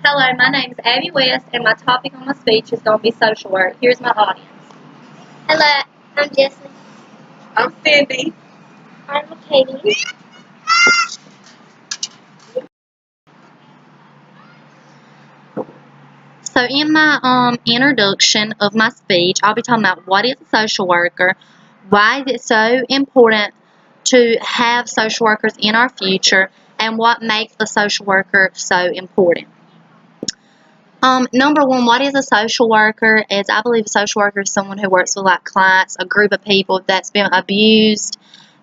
Hello, my name is Abby West, and my topic on my speech is going to be social work. Here's my audience. Hello, I'm Jessie. I'm Cindy. I'm Katie. So in my introduction of my speech, I'll be talking about what is a social worker, why is it so important to have social workers in our future, and what makes a social worker so important. Number one, what is a social worker? Is I believe a social worker is someone who works with like clients, a group of people that's been abused,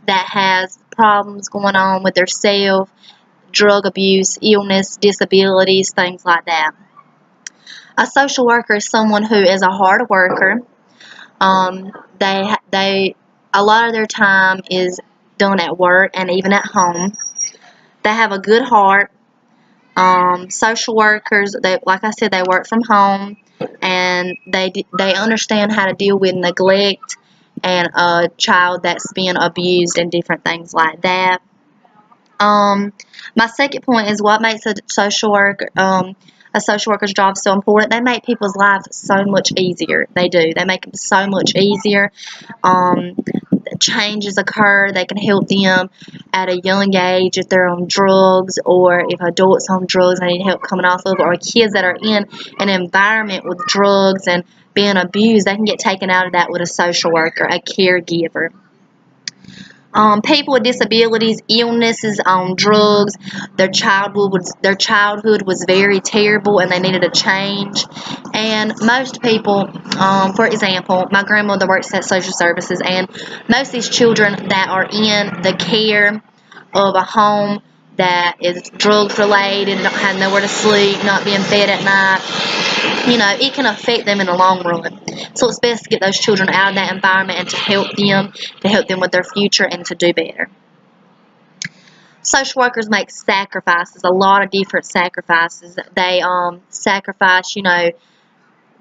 that has problems going on with their self, drug abuse, illness, disabilities, things like that. A social worker is someone who is a hard worker. They a lot of their time is done at work and even at home. They have a good heart. Social workers, like I said, they work from home, and they understand how to deal with neglect and a child that's being abused and different things like that. My second point is what makes a social worker's job so important. They make people's lives so much easier. They do. They make them so much easier. Um, Changes occur. They can help them at a young age if they're on drugs, or if adults on drugs and need help coming off of, or kids that are in an environment with drugs and being abused. They can get taken out of that with a social worker, a caregiver. People with disabilities, illnesses, on drugs, their childhood was very terrible, and they needed a change. And most people, for example, my grandmother works at social services, and most of these children that are in the care of a home that is drug related, don't have nowhere to sleep, not being fed at night, it can affect them in the long run. So it's best to get those children out of that environment and to help them with their future and to do better. Social workers make sacrifices, a lot of different sacrifices. They sacrifice,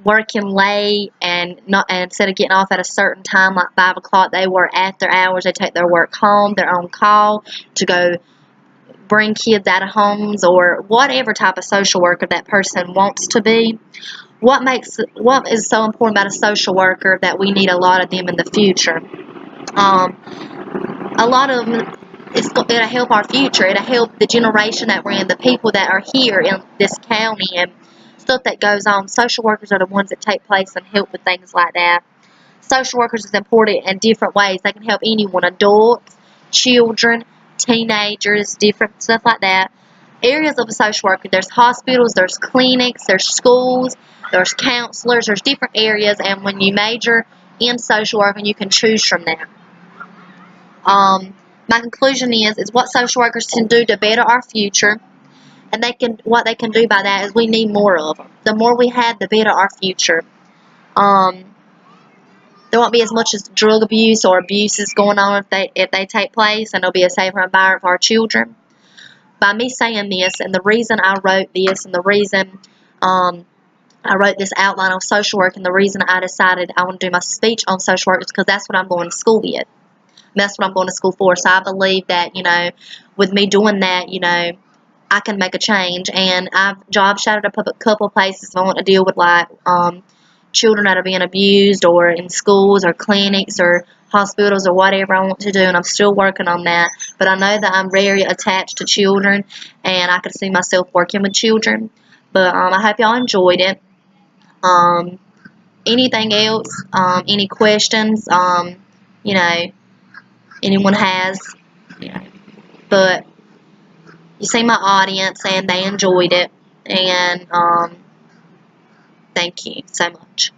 working late and instead of getting off at a certain time like 5 o'clock, they work after hours. They take their work home. They're on call to go bring kids out of homes, or whatever type of social worker that person wants to be. What is so important about a social worker that we need a lot of them in the future? A lot of them, it'll help our future. It'll help the generation that we're in, the people that are here in this county, and stuff that goes on. Social workers are the ones that take place and help with things like that. Social workers is important in different ways. They can help anyone, adults, children, teenagers, different stuff like that. Areas of a social worker, there's hospitals, there's clinics, there's schools, there's counselors, there's different areas, and when you major in social work, you can choose from that. My conclusion is what social workers can do to better our future, and what they can do by that is we need more of them. The more we have, the better our future. There won't be as much as drug abuse or abuses going on if they take place, and there'll be a safer environment for our children. By me saying this, and the reason I wrote this, and the reason I wrote this outline on social work, and the reason I decided I want to do my speech on social work is because that's what I'm going to school with. That's what I'm going to school for. So I believe that, with me doing that, I can make a change. And I've job shadowed a couple places. I want to deal with children that are being abused, or in schools or clinics or hospitals or whatever I want to do, and I'm still working on that. But I know that I'm very attached to children, and I could see myself working with children. But I hope y'all enjoyed it. Anything else, any questions, anyone has, but you see my audience and they enjoyed it, and thank you so much.